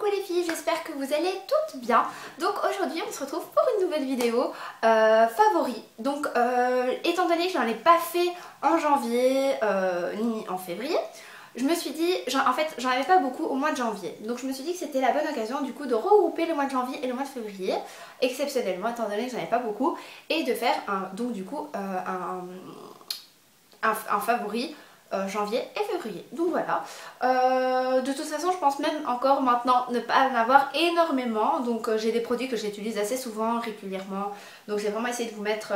Coucou les filles, j'espère que vous allez toutes bien. Donc aujourd'hui on se retrouve pour une nouvelle vidéo favoris. Donc étant donné que je n'en ai pas fait en janvier ni en février, je me suis dit, en fait j'en avais pas beaucoup au mois de janvier. Donc je me suis dit que c'était la bonne occasion du coup de regrouper le mois de janvier et le mois de février, exceptionnellement étant donné que j'en avais pas beaucoup, et de faire donc du coup un favori janvier et février. Donc voilà. De toute façon je pense même encore maintenant ne pas en avoir énormément. Donc j'ai des produits que j'utilise assez souvent, régulièrement. Donc j'ai vraiment essayé de vous mettre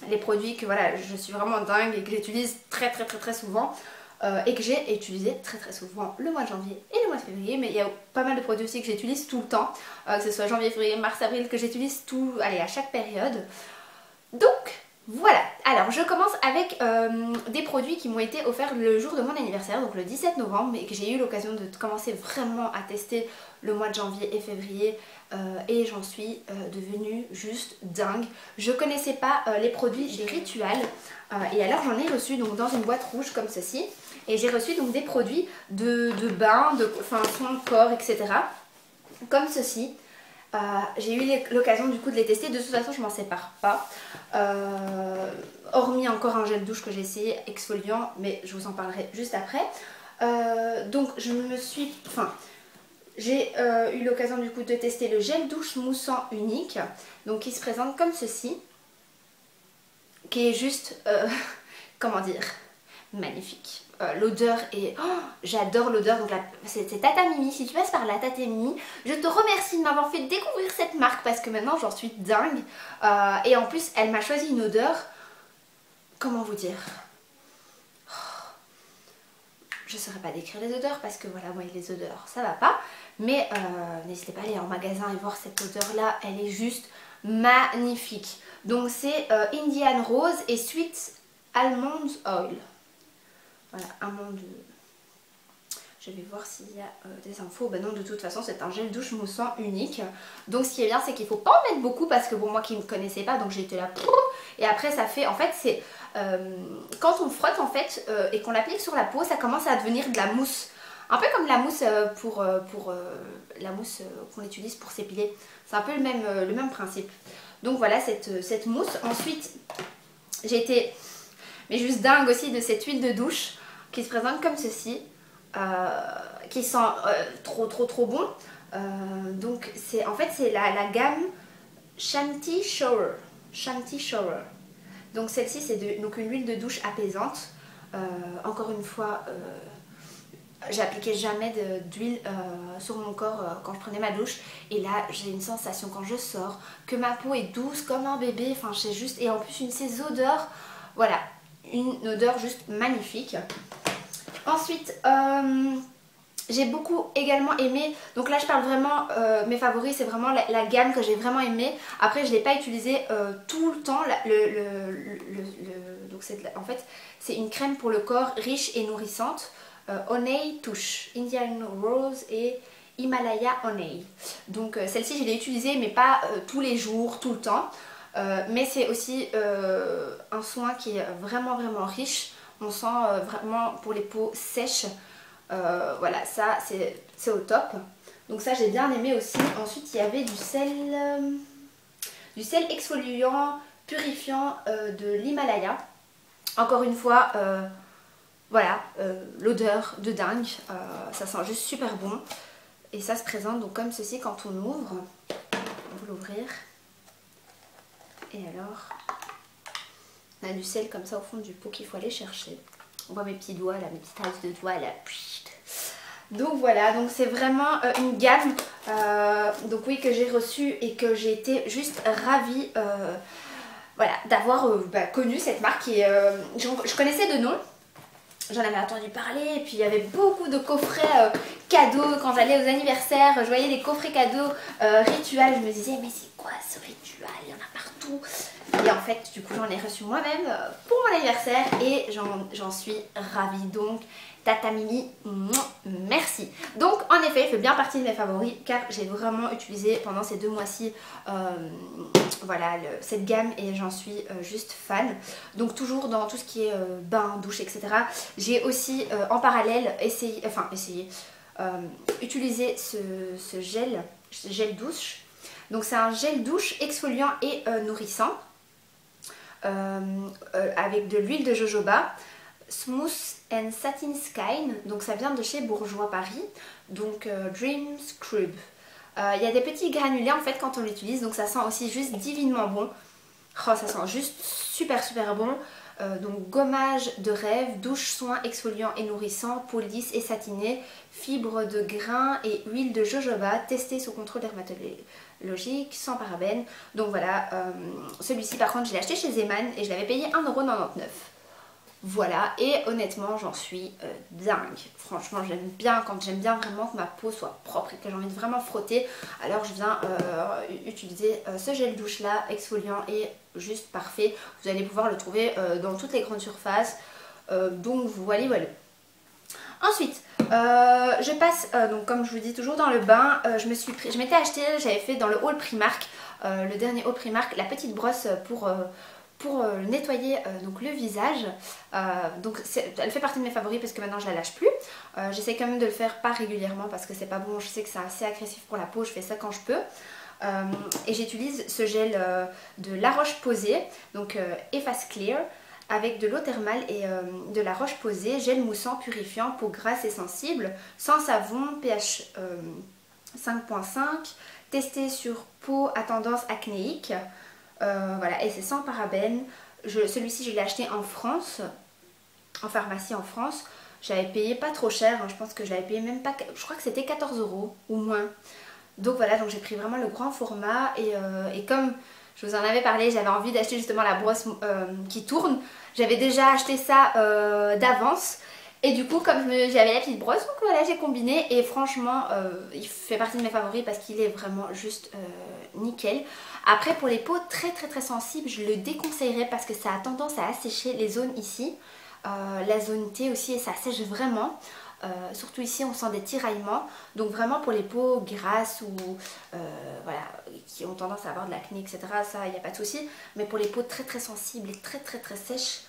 les produits que voilà, je suis vraiment dingue et que j'utilise très souvent. Et que j'ai utilisé très souvent le mois de janvier et le mois de février. Mais il y a pas mal de produits aussi que j'utilise tout le temps. Que ce soit janvier, février, mars, avril, que j'utilise tout, allez, à chaque période. Donc voilà, alors je commence avec des produits qui m'ont été offerts le jour de mon anniversaire, donc le 17 novembre, et que j'ai eu l'occasion de commencer vraiment à tester le mois de janvier et février, et j'en suis devenue juste dingue. Je connaissais pas les produits des Ritual, et alors j'en ai reçu donc dans une boîte rouge comme ceci, et j'ai reçu donc des produits de bain, enfin soin de corps, etc. comme ceci. J'ai eu l'occasion du coup de les tester, de toute façon je m'en sépare pas, hormis encore un gel douche que j'ai essayé exfoliant, mais je vous en parlerai juste après. Donc j'ai eu l'occasion du coup de tester le gel douche moussant unique, donc qui se présente comme ceci, qui est juste, comment dire, magnifique. L'odeur est... Oh, j'adore l'odeur, donc c'est Tata Mimi. Si tu passes par la Tata Mimi, je te remercie de m'avoir fait découvrir cette marque parce que maintenant j'en suis dingue. Et en plus elle m'a choisi une odeur, comment vous dire, je ne saurais pas décrire les odeurs parce que voilà, moi les odeurs ça va pas. Mais n'hésitez pas à aller en magasin et voir cette odeur là, elle est juste magnifique. Donc c'est Indian Rose et Sweet Almond Oil. Voilà, amande. Je vais voir s'il y a des infos. Ben non, de toute façon, c'est un gel douche moussant unique. Donc, ce qui est bien, c'est qu'il ne faut pas en mettre beaucoup parce que, bon, moi qui ne connaissais pas, donc j'ai été là. Et après, ça fait, en fait, c'est quand on frotte, en fait, et qu'on l'applique sur la peau, ça commence à devenir de la mousse. Un peu comme la mousse la mousse qu'on utilise pour s'épiler. C'est un peu le même principe. Donc, voilà, cette mousse. Ensuite, j'ai été, mais juste dingue aussi de cette huile de douche qui se présente comme ceci, qui sent trop bon. Donc en fait c'est la gamme Shanty Shower. Donc celle-ci c'est donc une huile de douche apaisante. Encore une fois, j'appliquais jamais d'huile sur mon corps quand je prenais ma douche, et là j'ai une sensation quand je sors que ma peau est douce comme un bébé. Enfin c'est juste, et en plus ces odeurs, voilà, une odeur juste magnifique. Ensuite, j'ai beaucoup également aimé, donc là je parle vraiment, mes favoris c'est vraiment la gamme que j'ai vraiment aimé. Après je ne l'ai pas utilisé tout le temps, donc en fait c'est une crème pour le corps riche et nourrissante, Honey Touch, Indian Rose et Himalaya Honey. Donc celle-ci je l'ai utilisée mais pas tous les jours, tout le temps. Mais c'est aussi un soin qui est vraiment riche. On sent vraiment pour les peaux sèches. Voilà, ça c'est au top. Donc ça j'ai bien aimé aussi. Ensuite il y avait du sel exfoliant, purifiant de l'Himalaya. Encore une fois, voilà, l'odeur de dingue. Ça sent juste super bon. Et ça se présente donc comme ceci quand on ouvre. On va l'ouvrir. Et alors, on a du sel comme ça au fond du pot qu'il faut aller chercher. On voit mes petits doigts là, mes petites traces de doigts là. Donc voilà, donc c'est vraiment une gamme donc oui, que j'ai reçue et que j'ai été juste ravie voilà, d'avoir connu cette marque. Et je connaissais de nom, j'en avais entendu parler, et puis il y avait beaucoup de coffrets cadeaux quand j'allais aux anniversaires. Je voyais des coffrets cadeaux Ritual, je me disais mais c'est quoi ce Ritual, il y en a partout. Et en fait du coup j'en ai reçu moi-même pour mon anniversaire et j'en suis ravie. Donc Tata Mimi, merci. Donc en effet il fait bien partie de mes favoris car j'ai vraiment utilisé pendant ces 2 mois-ci voilà, cette gamme, et j'en suis juste fan. Donc toujours dans tout ce qui est bain, douche, etc. J'ai aussi en parallèle essayé, utiliser ce gel douche. Donc c'est un gel douche exfoliant et nourrissant avec de l'huile de jojoba, Smooth and Satin Skin, donc ça vient de chez Bourjois Paris, donc Dream Scrub. Il y a des petits granulés en fait quand on l'utilise, donc ça sent aussi juste divinement bon. Oh, ça sent juste super bon. Donc gommage de rêve, douche, soin exfoliant et nourrissant, peau lisse et satinée, fibres de grains et huile de jojoba, testé sous contrôle dermatologique, sans parabènes. Donc voilà, celui-ci par contre je l'ai acheté chez Zeman et je l'avais payé 1,99 €. Voilà, et honnêtement j'en suis dingue. Franchement j'aime bien, quand j'aime bien vraiment que ma peau soit propre et que j'ai envie de vraiment frotter, alors je viens utiliser ce gel douche là, exfoliant et juste parfait. Vous allez pouvoir le trouver dans toutes les grandes surfaces, donc voilà. Ensuite, je passe, donc comme je vous dis toujours dans le bain, je m'étais acheté, j'avais fait dans le haul Primark, le dernier haul Primark, la petite brosse pour nettoyer donc le visage. Donc elle fait partie de mes favoris parce que maintenant je la lâche plus. J'essaie quand même de le faire pas régulièrement parce que c'est pas bon, je sais que c'est assez agressif pour la peau, je fais ça quand je peux. Et j'utilise ce gel de La Roche-Posay, donc Efface Clear, avec de l'eau thermale et de La Roche-Posay, gel moussant purifiant, peau grasse et sensible, sans savon, pH 5.5, testé sur peau à tendance acnéique. Voilà, et c'est sans parabènes. Celui-ci je l'ai acheté en France, en pharmacie en France. J'avais payé pas trop cher, hein, je pense que je l'avais payé même pas, je crois que c'était 14 € ou moins. Donc voilà, donc j'ai pris vraiment le grand format et comme je vous en avais parlé, j'avais envie d'acheter justement la brosse qui tourne. J'avais déjà acheté ça d'avance. Et du coup, comme j'avais la petite brosse, donc voilà, j'ai combiné. Et franchement, il fait partie de mes favoris parce qu'il est vraiment juste nickel. Après, pour les peaux très sensibles, je le déconseillerais parce que ça a tendance à assécher les zones ici. La zone T aussi, et ça assèche vraiment. Surtout ici, on sent des tiraillements. Donc vraiment pour les peaux grasses ou voilà, qui ont tendance à avoir de l'acné, etc., ça, il n'y a pas de souci. Mais pour les peaux très sensibles et très sèches,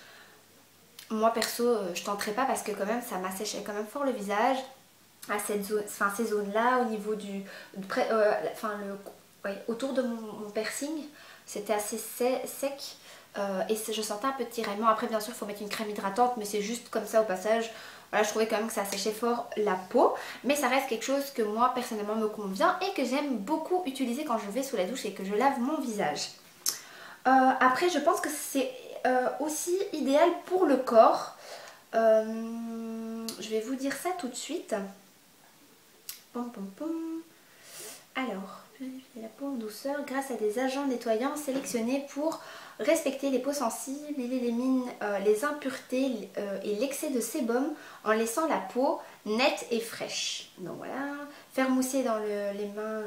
moi perso je tenterai pas parce que quand même ça m'asséchait quand même fort le visage à cette zone, enfin ces zones là au niveau autour de mon piercing, c'était assez sec et je sentais un peu de tiraillement. Après bien sûr il faut mettre une crème hydratante, mais c'est juste comme ça au passage. Voilà, je trouvais quand même que ça asséchait fort la peau, mais ça reste quelque chose que moi personnellement me convient et que j'aime beaucoup utiliser quand je vais sous la douche et que je lave mon visage. Après je pense que c'est aussi idéal pour le corps. Je vais vous dire ça tout de suite. Alors, purifier la peau en douceur grâce à des agents nettoyants sélectionnés pour respecter les peaux sensibles. Il élimine les impuretés et l'excès de sébum en laissant la peau nette et fraîche. Donc voilà, faire mousser dans les mains.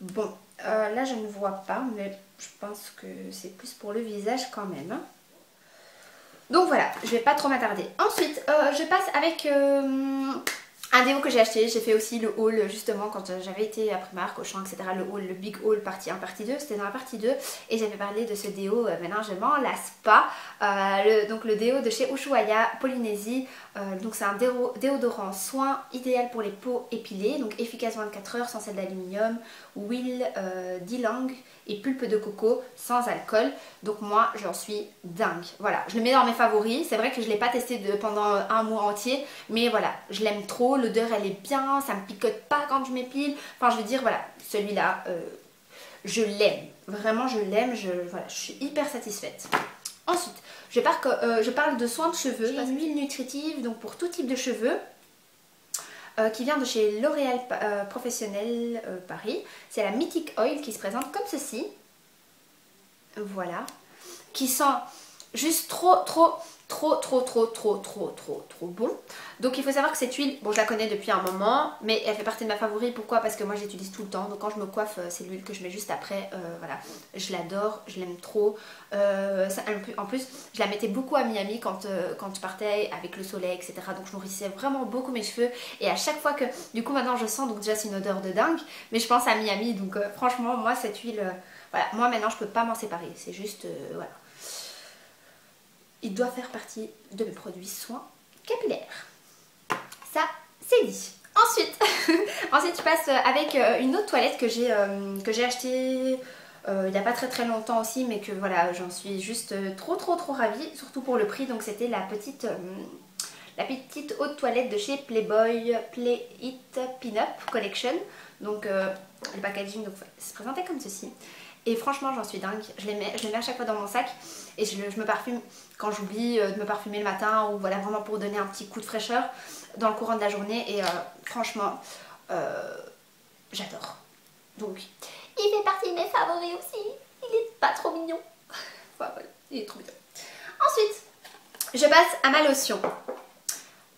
Bon, là je ne vois pas, mais je pense que c'est plus pour le visage quand même. Donc voilà, je vais pas trop m'attarder. Ensuite, je passe avec un déo que j'ai acheté. J'ai fait aussi le haul justement quand j'avais été à Primark, Auchan, etc. Le haul, le big haul partie 1, partie 2. C'était dans la partie 2 et j'avais parlé de ce déo. Maintenant je m'en lasse pas. Donc le déo de chez Ushuaïa Polynésie. Donc c'est un déodorant soin idéal pour les peaux épilées. Donc efficace 24 heures, sans sel d'aluminium, huile d'ylang et pulpe de coco, sans alcool. Donc moi j'en suis dingue. Voilà, je le mets dans mes favoris. C'est vrai que je ne l'ai pas testé pendant un mois entier, mais voilà, je l'aime trop. L'odeur elle est bien, ça me picote pas quand je m'épile. Enfin je veux dire voilà, celui-là je l'aime. Vraiment je l'aime, voilà, je suis hyper satisfaite. Ensuite, je parle de soins de cheveux. Une huile nutritive donc pour tout type de cheveux. Qui vient de chez L'Oréal Professionnel Paris. C'est la Mythic Oil qui se présente comme ceci. Voilà. Qui sent juste trop bon. Donc il faut savoir que cette huile, bon je la connais depuis un moment, mais elle fait partie de ma favorite. Pourquoi? Parce que moi j'utilise tout le temps. Donc quand je me coiffe, c'est l'huile que je mets juste après. Voilà, je l'adore, je l'aime trop. En plus, je la mettais beaucoup à Miami quand je partais avec le soleil, etc. Donc je nourrissais vraiment beaucoup mes cheveux. Et à chaque fois que, du coup maintenant je sens, donc déjà c'est une odeur de dingue, mais je pense à Miami. Donc franchement moi cette huile, voilà, moi maintenant je peux pas m'en séparer. C'est juste, voilà. Il doit faire partie de mes produits soins capillaires. Ça, c'est dit. je passe avec une autre toilette que j'ai achetée il n'y a pas très longtemps aussi, mais que voilà, j'en suis juste trop ravie, surtout pour le prix. Donc c'était la petite haute toilette de chez Playboy Play It Pin-Up Collection. Donc le packaging donc, se présentait comme ceci. Et franchement j'en suis dingue, je les mets à chaque fois dans mon sac et je me parfume quand j'oublie de me parfumer le matin ou voilà vraiment pour donner un petit coup de fraîcheur dans le courant de la journée et franchement j'adore. Donc il fait partie de mes favoris aussi, il est pas trop mignon. Enfin, voilà, il est trop mignon. Ensuite je passe à ma lotion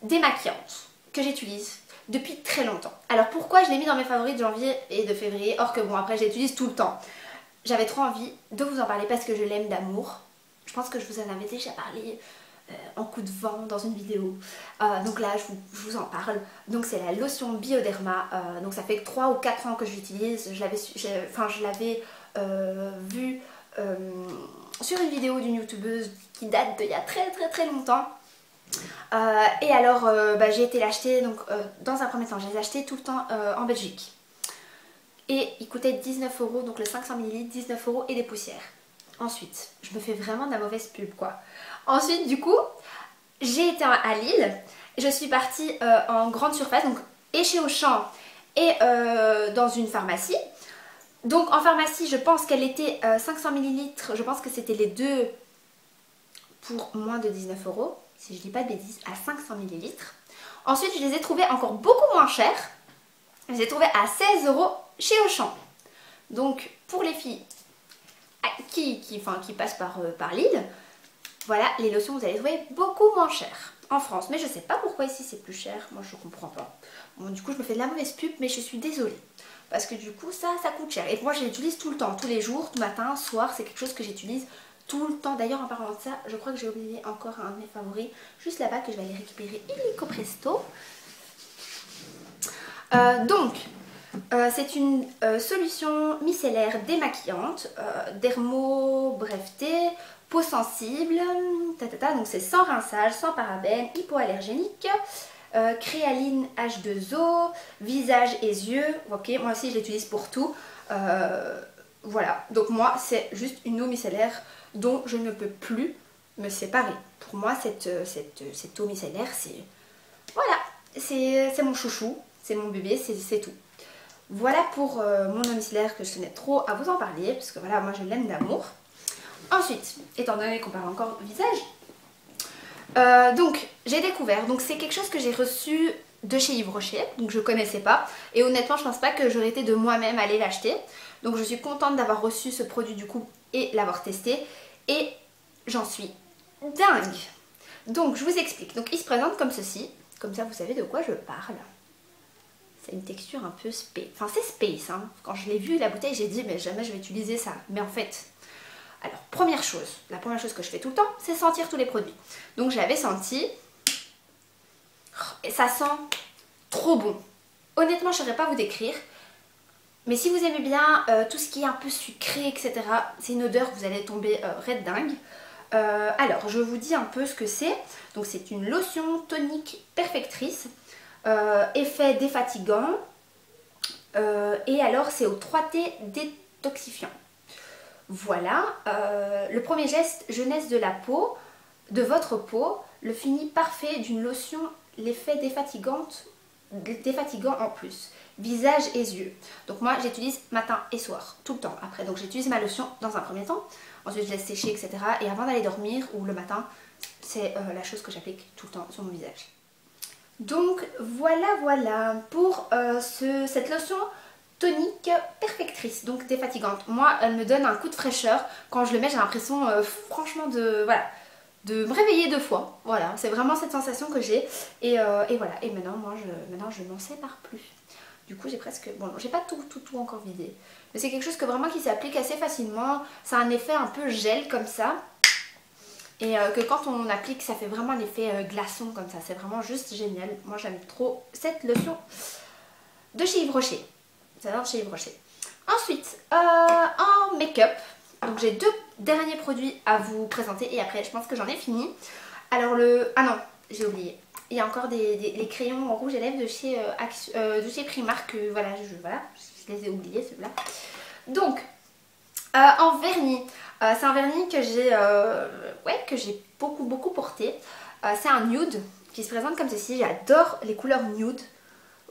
démaquillante que j'utilise depuis très longtemps. Alors pourquoi je l'ai mis dans mes favoris de janvier et de février, or que bon après je l'utilise tout le temps. J'avais trop envie de vous en parler parce que je l'aime d'amour. Je pense que je vous en avais déjà parlé en coup de vent dans une vidéo. Donc là je vous en parle. Donc c'est la lotion Bioderma. Donc ça fait 3 ou 4 ans que je l'utilise. Je l'avais vue sur une vidéo d'une youtubeuse qui date d'il y a très longtemps. Et alors j'ai été l'acheter, donc dans un premier temps je les ai achetés tout le temps en Belgique. Et il coûtait 19 €, donc le 500 ml, 19 € et des poussières. Ensuite, je me fais vraiment de la mauvaise pub quoi. Ensuite du coup, j'ai été à Lille, je suis partie en grande surface, donc et chez Auchan et dans une pharmacie. Donc en pharmacie, je pense qu'elle était 500 ml, je pense que c'était les deux pour moins de 19 €, si je dis pas de bêtises, à 500 ml. Ensuite, je les ai trouvés encore beaucoup moins chers. Je les ai trouvés à 16 € chez Auchan. Donc pour les filles qui passent par Lille, voilà, les lotions vous allez trouver beaucoup moins chères en France. Mais je sais pas pourquoi ici c'est plus cher, moi je comprends pas. Bon, du coup je me fais de la mauvaise pub, mais je suis désolée. Parce que du coup ça coûte cher. Et moi je l'utilise tout le temps, tous les jours, tout matin, soir, c'est quelque chose que j'utilise tout le temps. D'ailleurs en parlant de ça, je crois que j'ai oublié encore un de mes favoris, juste là-bas, que je vais aller récupérer illico presto. C'est une solution micellaire démaquillante, dermo-breveté, peau sensible, donc c'est sans rinçage, sans parabènes, hypoallergénique, créaline H2O, visage et yeux. Ok, moi aussi je l'utilise pour tout. Voilà, donc moi c'est juste une eau micellaire dont je ne peux plus me séparer. Pour moi cette eau micellaire c'est... Voilà, c'est mon chouchou, c'est mon bébé, c'est tout. Voilà pour mon eau micellaire que je tenais trop à vous en parler, parce que voilà, moi je l'aime d'amour. Ensuite, étant donné qu'on parle encore visage, donc j'ai découvert, donc c'est quelque chose que j'ai reçu de chez Yves Rocher, donc je connaissais pas, et honnêtement je pense pas que j'aurais été de moi-même aller l'acheter. Donc je suis contente d'avoir reçu ce produit du coup et l'avoir testé, et j'en suis dingue. Donc je vous explique, donc il se présente comme ceci, comme ça vous savez de quoi je parle. C'est une texture un peu space, enfin c'est space hein. Quand je l'ai vu la bouteille j'ai dit mais jamais je vais utiliser ça, mais en fait... Alors la première chose que je fais tout le temps c'est sentir tous les produits. Donc je l'avais senti et ça sent trop bon. Honnêtement je ne saurais pas vous décrire, mais si vous aimez bien tout ce qui est un peu sucré etc, c'est une odeur que vous allez tomber red dingue. Alors je vous dis un peu ce que c'est. Donc c'est une lotion tonique perfectrice. Effet défatigant et alors c'est au 3T détoxifiant. Voilà, le premier geste, jeunesse de la peau, de votre peau, le fini parfait d'une lotion, l'effet défatigant en plus, visage et yeux. Donc moi j'utilise matin et soir, tout le temps après, donc j'utilise ma lotion dans un premier temps, ensuite je laisse sécher etc. Et avant d'aller dormir ou le matin, c'est la chose que j'applique tout le temps sur mon visage. Donc voilà pour cette lotion tonique perfectrice, donc défatigante. Moi elle me donne un coup de fraîcheur, quand je le mets j'ai l'impression franchement de me réveiller 2 fois. Voilà, c'est vraiment cette sensation que j'ai et voilà, et maintenant je n'en sépare plus. Du coup j'ai presque, bon j'ai pas tout encore vidé, mais c'est quelque chose que vraiment qui s'applique assez facilement, ça a un effet un peu gel comme ça. Et que quand on applique, ça fait vraiment l'effet glaçon comme ça. C'est vraiment juste génial. Moi, j'aime trop cette lotion de chez Yves Rocher. Ça vient de chez Yves Rocher. Ensuite, en make-up. Donc, j'ai 2 derniers produits à vous présenter. Et après, je pense que j'en ai fini. Alors, ah non, j'ai oublié. Il y a encore les crayons en rouge à lèvres de chez Primark. Voilà, je les ai oubliés ceux-là. Donc, en vernis, c'est un vernis que j'ai beaucoup porté. C'est un nude qui se présente comme ceci. J'adore les couleurs nude.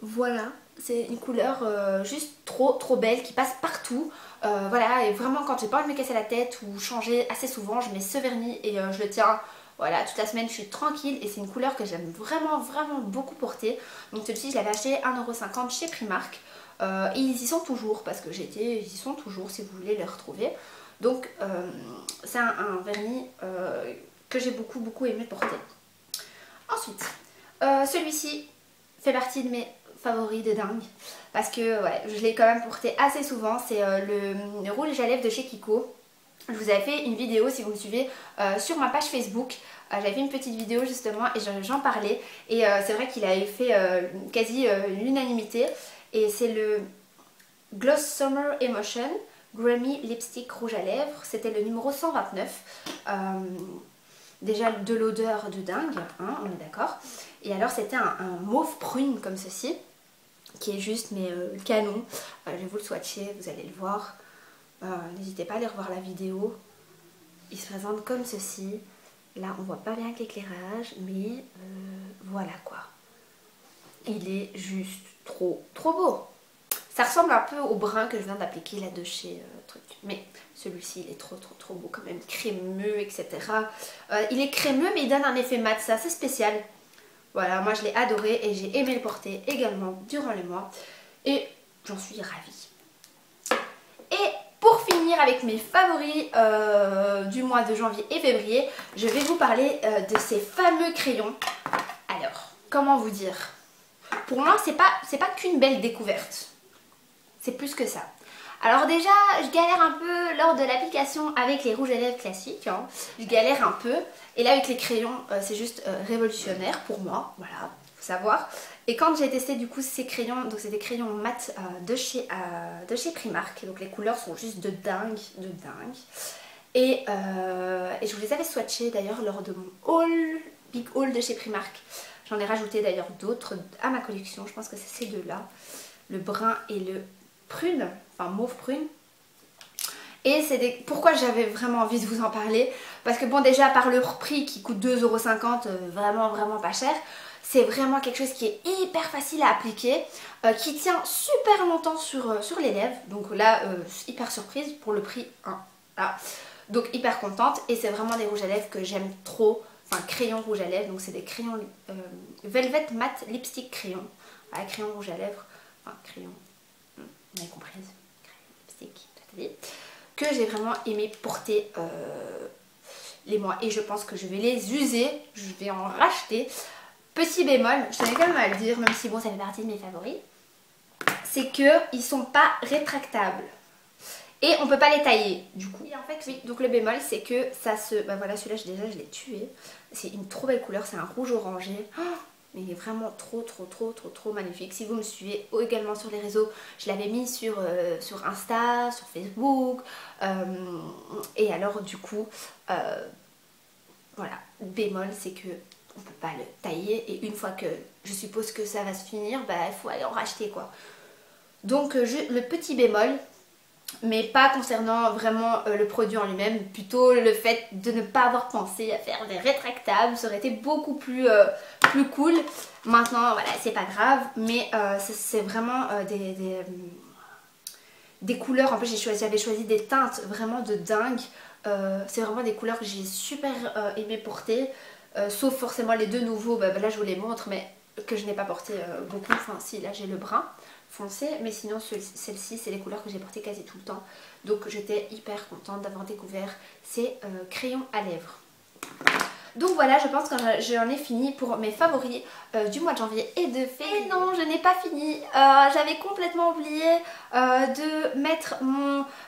Voilà, c'est une couleur juste trop belle qui passe partout. Voilà, et vraiment quand j'ai pas envie de me casser la tête ou changer assez souvent, je mets ce vernis et je le tiens. Voilà, toute la semaine je suis tranquille et c'est une couleur que j'aime vraiment beaucoup porter. Donc celui-ci je l'avais acheté 1,50 € chez Primark. Et ils y sont toujours parce que ils y sont toujours si vous voulez les retrouver. Donc c'est un vernis que j'ai beaucoup aimé porter. Ensuite, celui-ci fait partie de mes favoris de dingue parce que ouais, je l'ai quand même porté assez souvent. C'est le rouge à lèvres de chez Kiko. Je vous avais fait une vidéo si vous me suivez sur ma page Facebook. J'avais fait une petite vidéo justement et j'en parlais. Et c'est vrai qu'il avait fait quasi l'unanimité. Et c'est le Gloss Summer Emotion Grammy Lipstick Rouge à Lèvres. C'était le numéro 129. Déjà de l'odeur de dingue, hein, on est d'accord. Et alors c'était un mauve prune comme ceci, qui est juste mais canon. Je vais vous le swatcher, vous allez le voir. N'hésitez pas à aller revoir la vidéo. Il se présente comme ceci. Là on voit pas bien avec l'éclairage, mais voilà quoi. Il est juste trop beau. Ça ressemble un peu au brun que je viens d'appliquer là de chez truc. Mais celui-ci il est trop beau quand même, crémeux, etc. Il est crémeux mais il donne un effet mat, c'est assez spécial. Voilà, moi je l'ai adoré et j'ai aimé le porter également durant les mois. Et j'en suis ravie. Et pour finir avec mes favoris du mois de janvier et février, je vais vous parler de ces fameux crayons. Alors, comment vous dire? Pour moi, c'est pas qu'une belle découverte. C'est plus que ça. Alors déjà, je galère un peu lors de l'application avec les rouges à lèvres classiques. Hein. Je galère un peu. Et là, avec les crayons, c'est juste révolutionnaire pour moi. Voilà, faut savoir. Et quand j'ai testé du coup ces crayons, donc c'est des crayons mat de chez Primark. Donc les couleurs sont juste de dingue. Et je vous les avais swatchés d'ailleurs lors de mon big haul de chez Primark. J'en ai rajouté d'ailleurs d'autres à ma collection. Je pense que c'est ces deux-là. Le brun et le prune, enfin mauve prune. Et c'est pourquoi j'avais vraiment envie de vous en parler. Parce que bon, déjà par leur prix qui coûte 2,50 €, vraiment pas cher. C'est vraiment quelque chose qui est hyper facile à appliquer, qui tient super longtemps sur les lèvres. Donc là, hyper surprise pour le prix. Hein, là. Donc hyper contente. Et c'est vraiment des rouges à lèvres que j'aime trop. Enfin, crayons rouge à lèvres. Donc c'est des crayons Velvet Matte Lipstick Crayon. Voilà, crayon rouge à lèvres. Enfin, crayon, vous avez compris. Crayon lipstick, que j'ai vraiment aimé porter les mois. Et je pense que je vais les user. Je vais en racheter. Petit bémol, je tenais quand même à le dire, même si bon ça fait partie de mes favoris, c'est qu'ils sont pas rétractables. Et on peut pas les tailler du coup. Et en fait oui, donc le bémol c'est que ça se... Bah voilà, celui-là je l'ai tué. C'est une trop belle couleur, c'est un rouge orangé. Oh, mais il est vraiment trop magnifique. Si vous me suivez également sur les réseaux, je l'avais mis sur Insta, sur Facebook. Et alors du coup, voilà, le bémol c'est que on peut pas le tailler et une fois que je suppose que ça va se finir, bah il faut aller en racheter quoi. Donc le petit bémol, mais pas concernant vraiment le produit en lui-même, plutôt le fait de ne pas avoir pensé à faire des rétractables, ça aurait été beaucoup plus cool. Maintenant voilà, c'est pas grave, mais c'est vraiment des couleurs. En plus j'avais choisi des teintes vraiment de dingue. C'est vraiment des couleurs que j'ai super aimé porter. Sauf forcément les deux nouveaux, bah, là je vous les montre, mais que je n'ai pas porté beaucoup. Enfin si, là j'ai le brun foncé, mais sinon celle-ci c'est les couleurs que j'ai portées quasi tout le temps. Donc j'étais hyper contente d'avoir découvert ces crayons à lèvres. Donc voilà, je pense que j'en ai fini pour mes favoris du mois de janvier et de février. Et non, je n'ai pas fini. J'avais complètement oublié de mettre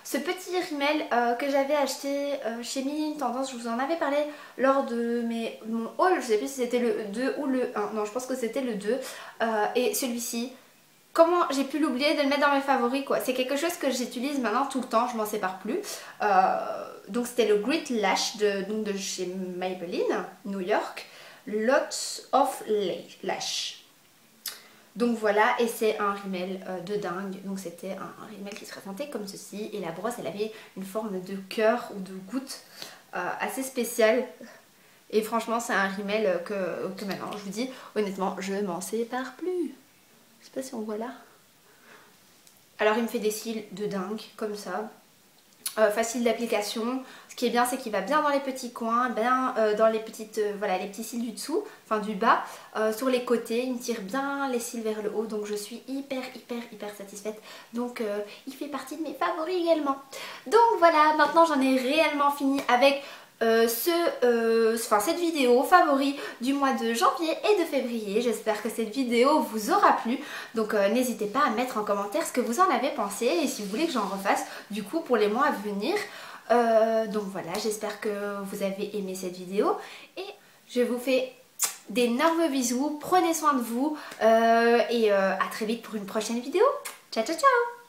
ce petit rímel que j'avais acheté chez Mini Tendance. Je vous en avais parlé lors de mon haul. Je sais plus si c'était le 2 ou le 1. Non, je pense que c'était le 2. Et celui-ci, comment j'ai pu l'oublier de le mettre dans mes favoris quoi. C'est quelque chose que j'utilise maintenant tout le temps, je m'en sépare plus. Donc c'était le Grit Lash de chez Maybelline, New York. Lots of Lash. Donc voilà, et c'est un rímel de dingue. Donc c'était un rímel qui se présentait comme ceci. Et la brosse, elle avait une forme de cœur ou de goutte assez spéciale. Et franchement, c'est un rímel que maintenant, je vous dis, honnêtement, je m'en sépare plus. Je sais pas si on voit là. Alors il me fait des cils de dingue, comme ça. Facile d'application. Ce qui est bien, c'est qu'il va bien dans les petits coins, bien dans les petites, voilà, les petits cils du dessous, enfin du bas, sur les côtés. Il me tire bien les cils vers le haut, donc je suis hyper satisfaite. Donc il fait partie de mes favoris également. Donc voilà, maintenant j'en ai réellement fini avec cette vidéo favori du mois de janvier et de février. J'espère que cette vidéo vous aura plu. Donc n'hésitez pas à mettre en commentaire ce que vous en avez pensé et si vous voulez que j'en refasse du coup pour les mois à venir. Donc voilà, j'espère que vous avez aimé cette vidéo et je vous fais d'énormes bisous. Prenez soin de vous et à très vite pour une prochaine vidéo. Ciao ciao ciao.